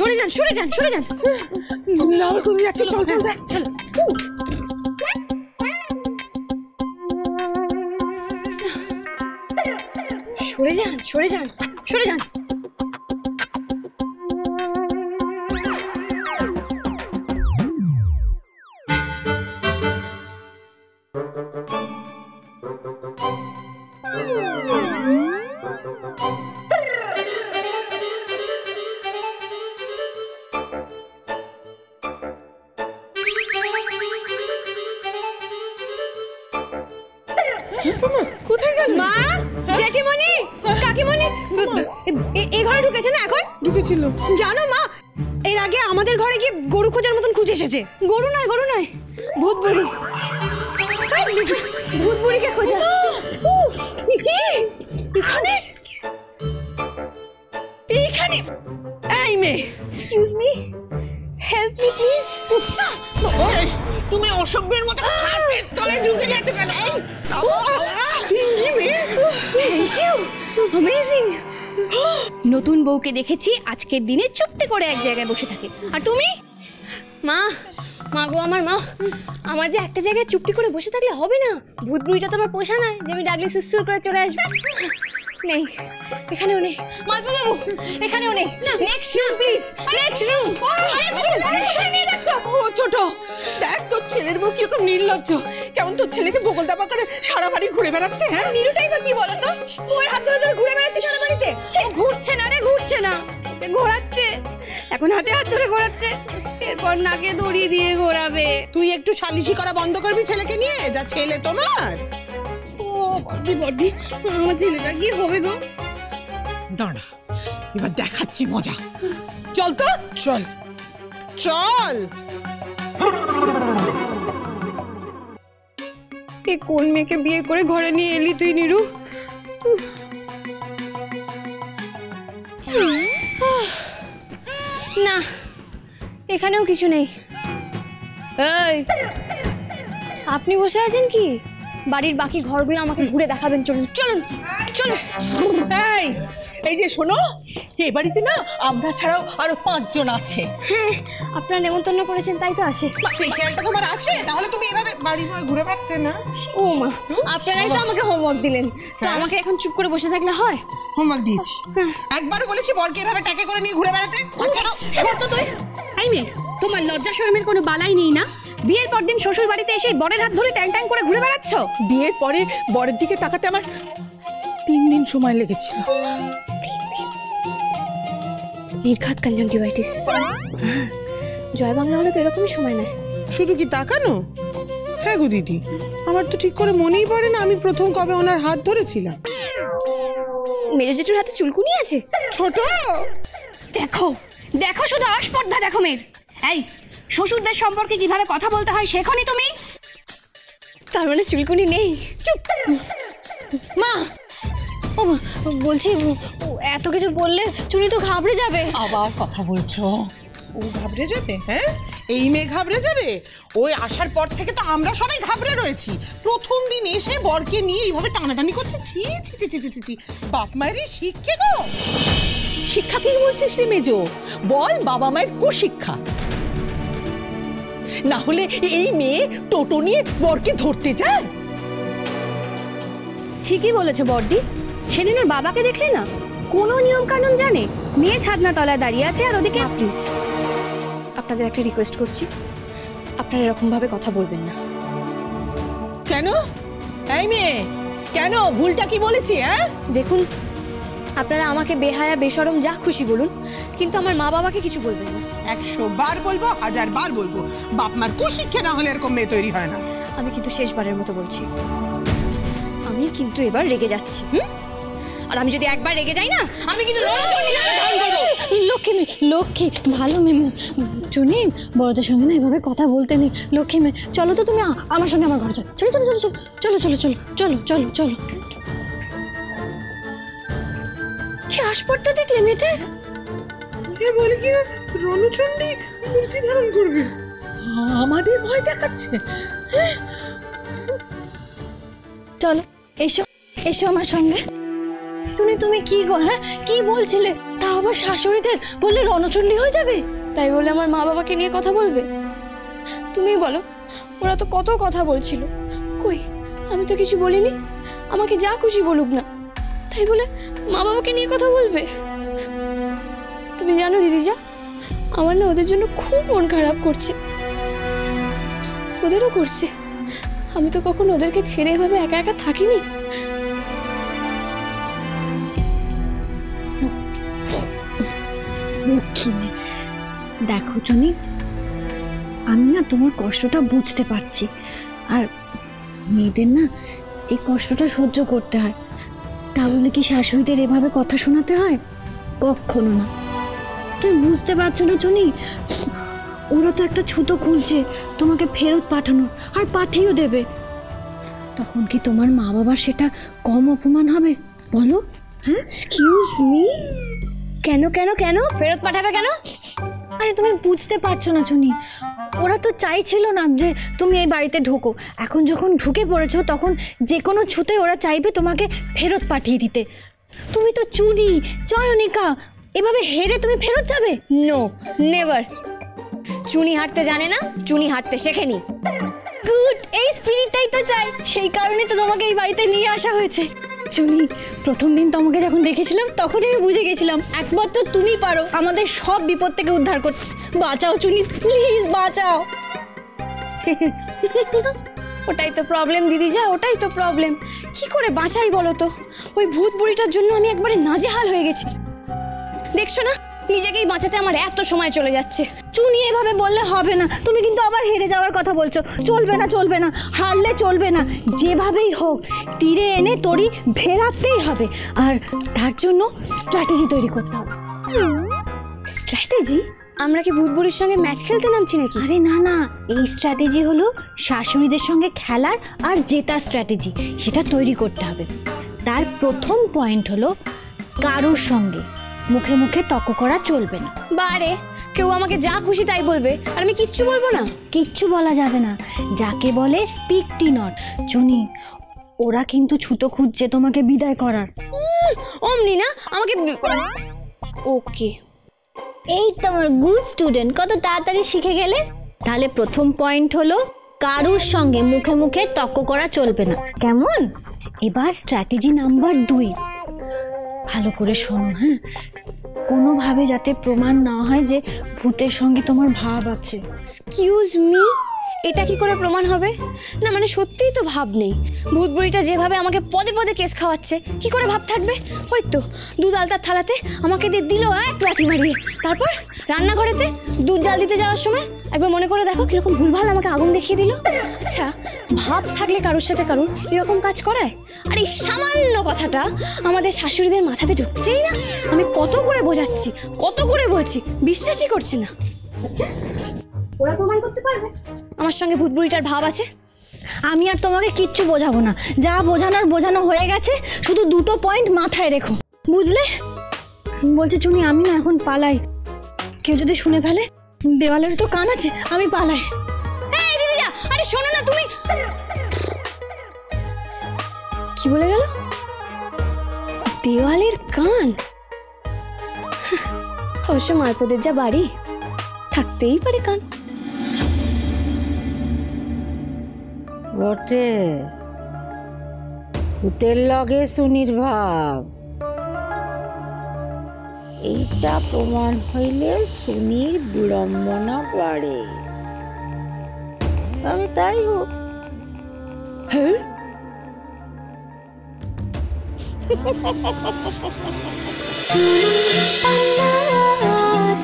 সরে যান সরে যান সরে যান। না কোথায় যাচ্ছে? চল চল দেখ। সরে যান সরে যান সরে যান। কোথায় গেল? মা, জেঠিমণি, কাকিমণি এই ঘরে ঢুকেছে না? এখন ঢুকেছিল। জানো মা, এর আগে আমাদের ঘরে গিয়ে গরু খোঁজার মতন খুঁজে এসেছে। গরু নয় গরু নয়, ভূত বুড়ি। ভূত বুড়িকে খোঁজা। এখানে এইখানে এই মেয়ে, excuse me, help me please. তুমি অসভ্যের মতো খাটের তলায় ঢুকে গেছো কেন? Thank you, amazing. নতুন বউকে দেখেছি আজকের দিনে চুপটি করে এক জায়গায় বসে থাকে, আর তুমি? মা, মা গো আমার মা, আমার যে একটা জায়গায় চুপটি করে বসে থাকলে হবে না। ভূত বুড়িটা তো আমার পোষা নয় যে আমি ডাকলে সুসুর করে চলে আসবে। নেই, এখানেও নেই। মালপা বাবু, এখানেও নেই। Next room please, next room. ও ছোট, দেখ তোর ছেলের বউ কিরকম নির্লজ্জ, কেমন তোর ছেলেকে বগল দাবা করে সারা বাড়ি ঘুরে বেড়াচ্ছে। হ্যাঁ, নিরুটাই বা কি বলো তো? ওর হাত ধরে ধরে ঘুরে বেড়াচ্ছে সারা বাড়িতে। ঘুরছে না রে, ঘুরছে না, ঘোরাচ্ছে। এখন হাতে হাত ধরে ঘোরাচ্ছে, এরপর নাকে দড়ি দিয়ে ঘোরাবে। তুই একটু সালিশি করা বন্ধ করবি ছেলেকে নিয়ে, যা ছেলে তোমার। ও বড্ডি বড্ডি, আমার ছেলেটা কি হবে গো? দাঁড়া, এবার দেখাচ্ছি মজা। চল তো, চল চল। এ কোন মেয়েকে বিয়ে করে ঘরে নিয়ে এলি তুই নিরু? না, এখানেও কিছু নেই। এই, আপনি বসে আছেন কি? বাড়ির বাকি ঘরগুলো আমাকে ঘুরে দেখাবেন। চলুন চলুন চলুন। এই, এই যে শোনো, এই বাড়িতে না আমরা ছাড়াও আরো 5 জন আছে। হ্যাঁ, আপনারা নেমন্তন্ন করেছেন তাই তো আছে। সেই খেয়ালটা তোমার আছে? তাহলে তুমি এভাবে বাড়ি ঘুরে বেড়াতে না। ও মা, আপনারাই তো আমাকে হোমওয়ার্ক দিলেন, তো আমাকে এখন চুপ করে বসে থাকলে হয়? হোমওয়ার্ক দিয়েছি, একবারও বলেছি বরকে এভাবে টাকে করে নিয়ে ঘুরে বেড়াতে। তো তুই এই মেয়ে, তোমার লজ্জা শরমের কোনো বালাই নেই না? বিয়ের পর দিন শ্বশুর বাড়িতে এসে বরের হাত ধরে ট্যাং ট্যাং করে ঘুরে বেড়াচ্ছ। বিয়ের পরে বরের দিকে তাকাতে আমার 3 দিন সময় লেগেছিল। নির্ঘাত কনজাংটিভাইটিস। জয় বাংলা হলে তো এরকমই সময় নেয়। শুধু কি তাকানো? হ্যাঁ গো দিদি, আমার তো ঠিক করে মনেই পড়ে না আমি প্রথম কবে ওনার হাত ধরেছিলাম। মেজো জেঠুর হাতে চুলকুনি আছে। ছোট, দেখো দেখো, শুধু আস্পর্ধা দেখো মেয়ের। এই, শ্বশুরদের সম্পর্কে কিভাবে কথা বলতে হয় শেখনি তুমি? তার মানে চুলকুনি নেই। চুপ মা। ও মা, বলছি এত কিছু বললে চুনি তো ঘাবড়ে যাবে। আবার কথা বলছো? ও ঘাবড়ে যাবে? হ্যাঁ, এই মেয়ে ঘাবড়ে যাবে? ওই আসার পর থেকে তো আমরা সবাই ঘাবড়ে রয়েছি। প্রথম দিন এসে বরকে নিয়ে এইভাবে টানাটানি করছে। ছি ছি ছি ছি ছি, বাপ মায়েরই শিক্ষা গো। শিক্ষা কি বলছিস রে মেজো? বল বাবা মায়ের কুশিক্ষা। না হলে এই মেয়ে টোটো নিয়ে বরকে ধরতে যায়। ঠিকই বলেছো বড়দি, সেদিন ওর বাবাকে দেখলে না? কোনো নিয়ম কানুন জানে? মেয়ে ছাদনা তলায় দাঁড়িয়ে আছে আর ওদিকে। প্লিজ, আপনাদের একটা রিকোয়েস্ট করছি, আপনারা এরকম ভাবে কথা বলবেন না। কেন? এই মেয়ে, কেন? ভুলটা কি বলেছি? হ্যাঁ দেখুন, আপনারা আমাকে বেহায়া বেশরম যা খুশি বলুন, কিন্তু আমার মা বাবাকে কিছু বলবেন না। 100 বার বলবো, 1000 বার বলবো, বাপ মার কুশিক্ষা না হলে এরকম মেয়ে তৈরি হয় না। আমি কিন্তু শেষবারের মতো বলছি, আমি কিন্তু এবার রেগে যাচ্ছি। আর আমি যদি একবার রেগে যাই না, আমি কিন্তু লক্ষ্মী মেয়ে, লক্ষ্মী ভালো মেয়ে। চুনি, বড়দের সঙ্গে না এভাবে কথা বলতে নেই। লক্ষ্মী মেয়ে, চলো তো তুমি আমার সঙ্গে আমার ঘরে চলো। চলো চলো চলো চলো চলো চলো চলো চলো চলো। কি আসপরটা দেখলে মেয়েটা? বলে কি রণচণ্ডী মূর্তি ধারণ করবে? আমাদের ভয় দেখাচ্ছে। চলো, এসো এসো আমার সঙ্গে। চুনি তুমি কি গো, হ্যাঁ কি বলছিলে? তা আবার শাশুড়িদের বললে রণচণ্ডী হয়ে যাবে? তাই বলে আমার মা বাবাকে নিয়ে কথা বলবে? তুমিই বলো, ওরা তো কত কথা বলছিল। কই, আমি তো কিছু বলিনি। আমাকে যা খুশি বলুক না, তাই বলে মা বাবাকে নিয়ে কথা বলবে? তুমি জানো দিদিজা, আমার না ওদের জন্য খুব মন খারাপ করছে। ওদেরও করছে। আমি তো কখনো ওদেরকে ছেড়ে এভাবে একা একা থাকিনি। লক্ষ্মী, দেখো চুনি, আমি না তোমার কষ্টটা বুঝতে পারছি। আর মেয়েদের না এই কষ্টটা সহ্য করতে হয়। তা বলে কি শাশুড়িদের এভাবে কথা শোনাতে হয়? কখনো না। তুমি বুঝতে পারছো না চুনি, ওরা তো একটা ছুতো খুঁজছে তোমাকে ফেরত পাঠানোর, আর পাঠিয়েও দেবে। তখন কি তোমার মা বাবার সেটা কম অপমান হবে বলো? হ্যাঁ, এক্সকিউজ মি, কেন কেন কেন ফেরত পাঠাবে কেন? আরে তুমি বুঝতে পারছো না চুনি, ওরা তো চাইছিল না যে তুমি এই বাড়িতে ঢোকো। এখন যখন ঢুকে পড়েছো তখন যে কোনো ছুতে ওরা চাইবে তোমাকে ফেরত পাঠিয়ে দিতে। তুমি তো চুনি, চয়নিকা, এভাবে হেরে তুমি ফেরত যাবে? No, never. চুনি হাঁটতে জানে না, চুনি হাঁটতে শেখেনি। গুড, এই স্পিরিটটাই তো চাই, সেই কারণে তো তোমাকে এই বাড়িতে নিয়ে আসা হয়েছে। চুনি, প্রথম দিন তোমাকে যখন দেখেছিলাম তখনই আমি বুঝে গেছিলাম একমাত্র তুমি পারো আমাদের সব বিপদ থেকে উদ্ধার করতে। বাঁচাও চুনি, প্লিজ বাঁচাও। ওটাই তো প্রবলেম দিদিজা, ওটাই তো প্রবলেম। কি করে বাঁচাই বলো তো? ওই ভূত বুড়িটার জন্য আমি একবারে নাজেহাল হয়ে গেছি। দেখছো না, নিজেকেই বাঁচাতে আমার এত সময় চলে যাচ্ছে। চুনি, এভাবে বললে হবে না। তুমি কিন্তু আবার হেরে যাওয়ার কথা বলছো। চলবে না, চলবে না, হারলে চলবে না। যেভাবেই হোক তীরে এনে তরি ভেরাতেই হবে। আর তার জন্য স্ট্র্যাটেজি তৈরি করতে হবে। স্ট্র্যাটেজি? আমরা কি ভূত বুড়ির সঙ্গে ম্যাচ খেলতে নামছি নাকি? আরে না না, এই স্ট্র্যাটেজি হলো শাশুড়িদের সঙ্গে খেলার আর জেতার স্ট্র্যাটেজি। সেটা তৈরি করতে হবে। তার প্রথম পয়েন্ট হলো কারোর সঙ্গে মুখে মুখে তর্ক করা চলবে না। বারে, কেউ আমাকে যা খুশি তাই বলবে আর আমি কিচ্ছু বলবো না? কিচ্ছু বলা যাবে না, যাকে বলে স্পিকটি নট। চুনি, ওরা কিন্তু ছুতো খুঁজছে তোমাকে বিদায় করার। অমনি না আমাকে। ওকে, এই তোমার গুড স্টুডেন্ট, কত তাড়াতাড়ি শিখে গেলে। তাহলে প্রথম পয়েন্ট হলো কারুর সঙ্গে মুখে মুখে তর্ক করা চলবে না, কেমন? এবার স্ট্র্যাটেজি নাম্বার 2, ভালো করে শোনো। হ্যাঁ, কোনোভাবে যাতে প্রমাণ না হয় যে ভূতের সঙ্গে তোমার ভাব আছে। এক্সকিউজ মি, এটা কি করে প্রমাণ হবে? না মানে সত্যিই তো ভাব নেই। ভূত বুড়িটা যেভাবে আমাকে পদে পদে কেস খাওয়াচ্ছে, কি করে ভাব থাকবে? ওই তো দুধ আলতার থালাতে আমাকে দিয়ে দিল এক লাথি মারিয়ে। তারপর রান্নাঘরেতে দুধ জাল দিতে যাওয়ার সময় একবার মনে করে দেখো কিরকম ভুলভাল আমাকে আগুন দেখিয়ে দিল। আচ্ছা, ভাব থাকলে কারোর সাথে কারোর এরকম কাজ করায়? আর এই সামান্য কথাটা আমাদের শাশুড়িদের মাথাতে ঢুকছেই না। আমি কত করে বোঝাচ্ছি, কত করে বলছি, বিশ্বাসই করছে না। আচ্ছা, ওরা প্রমাণ করতে পারবে আমার সঙ্গে ভূত বুড়িটার ভাব আছে? আমি আর তোমাকে কিচ্ছু বোঝাবো না, যা বোঝানোর বোঝানো হয়ে গেছে। শুধু 2টো পয়েন্ট মাথায় রেখো, বুঝলে? বলছে চুনি, আমি না এখন পালাই। কেউ যদি শুনে ফেলে, দেওয়ালের তো কান আছে, আমি পালাই। এই দিদিজা, আরে শোনো না তুমি। কি বলে গেল? দেওয়ালের কান? অবশ্য মারপদের যা বাড়ি, থাকতেই পারে কান। বটে, ভূতের লগে সুনির ভাব, এইটা প্রমাণ হইলে সুনির বিড়ম্বনা বাড়ে। আমি তাই হোক। হ্যাঁ,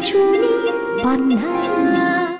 চুনি পান্না